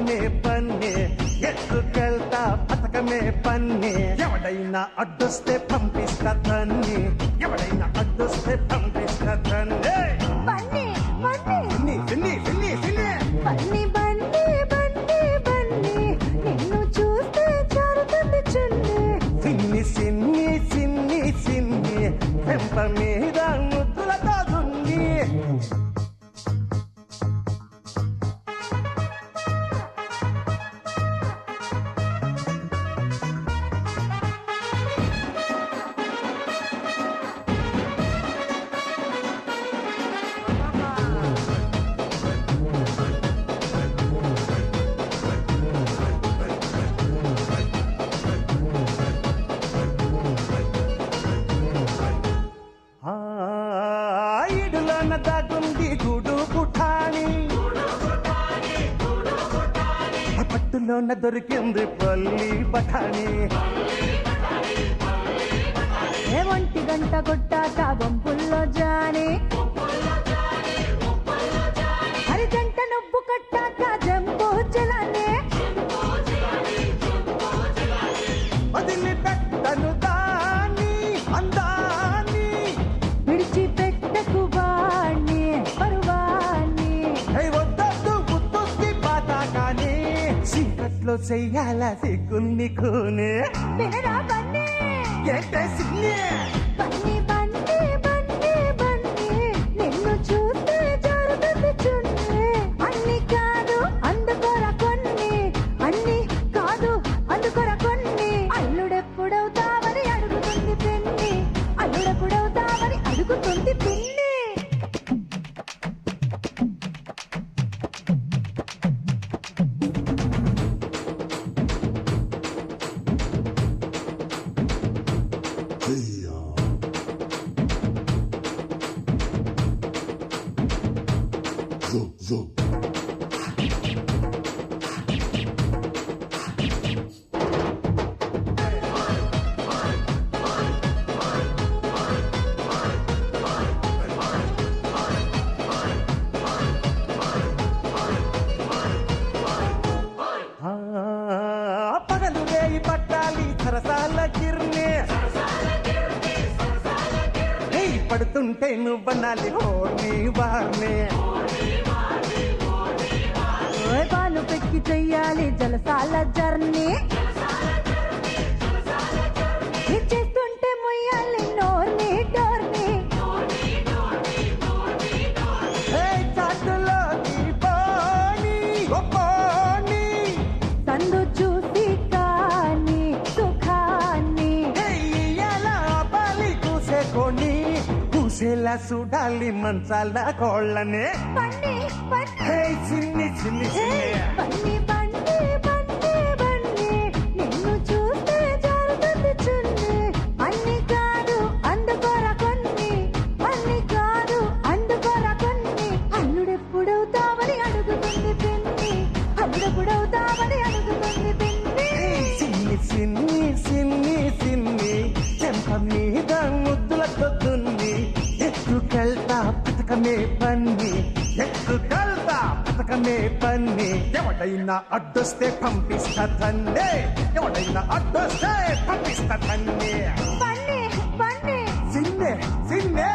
పెంపమే పన్నే ఎత్తుకెళ్తా పథకమే పన్నే ఎవడైనా అడ్డొస్తే పంపిస్తా తన్ని ఎవడైనా అడ్డొస్తే పంపిస్తా తన్నే బన్నీ బన్నీ సిన్ని సిన్ని సిన్ని బన్నీ బన్నీ బన్నీ బన్నీ నిన్ను చూస్తే జారుతుంది చున్నీ సిన్ని సిన్ని సిన్ని సిన్ని పెంప మీద ముద్దులతో దున్ని ఇడులోన దాగుంది గూడు పుఠాని పట్టులోన దొరికింది పల్లి బఠాని ఏ ఒంటి గంట కొట్టాక బొంపుల్లో జాని హరిజంట నువ్వు కట్టాక జంబో జలానే వదిలిపెట్టను దాన్ని అందాన్ని విడిచిపెట్టకు వాణ్ణి పరువాణ్ణి వద్దొద్దు గుర్తొద్ది పాతాకాని చీకట్లో చెయ్యాల సిగ్గుల్ని కూనే వినరా బన్నీ ఏంటే సిన్ని బన్నీ బన్నీ బన్నీ బన్నీ నిన్ను చూస్తే జారుతుంది చున్నీ అన్ని కాదు అందుకోరా కొన్ని అన్ని కాదు అందుకోరా కొన్ని అల్లుడెప్పుడవుతావని అడుగుతుంది పిన్ని అల్లుడెప్పుడవుతావని అడుగుతుంది పిన్ని పగలు వేయి పట్టాలి సరసాల గిర్నే పడుతుంటే నువ్వనాలి హోర్ని వార్నే పాలు పెక్కి చెయ్యాలి జలసాల జర్నీ చేస్తుంటే మొయ్యాలి నోర్ని డోర్ని చాటులోకి పోని పోని సందు చూసి కాని సుఖాన్ని ఎలా పాలి కూసేకొని కూసేలా చూడాలి మంచాల కోళ్ళనే బన్నీ బన్నీ చిన్ని చిన్ని బన్నీ బన్నీ బన్నీ బన్నీ నిన్ను చూస్తే జారుతుంది చున్నీ అన్ని కాదు అందుకోరా కొన్ని అన్ని కాదు అందుకోరా కొన్ని అల్లుడెప్పుడవుతావని అడుగుతుంది పిన్ని అల్లుడెప్పుడవుతావని అడుగుతుంది పిన్ని చిన్ని చిన్ని చిన్ని చిన్ని చెంప మీద ముద్దులతో దున్ని ఎత్తుకెళ్తా పథకమే పన్ని ఎత్తుకెళ్తా పథకమే పన్ని ఎవడైనా అడ్డొస్తే పంపిస్తా తన్నే ఎవడైనా అడ్డొస్తే పంపిస్తా తన్నే బన్నీ బన్నీ చిన్నే చిన్నే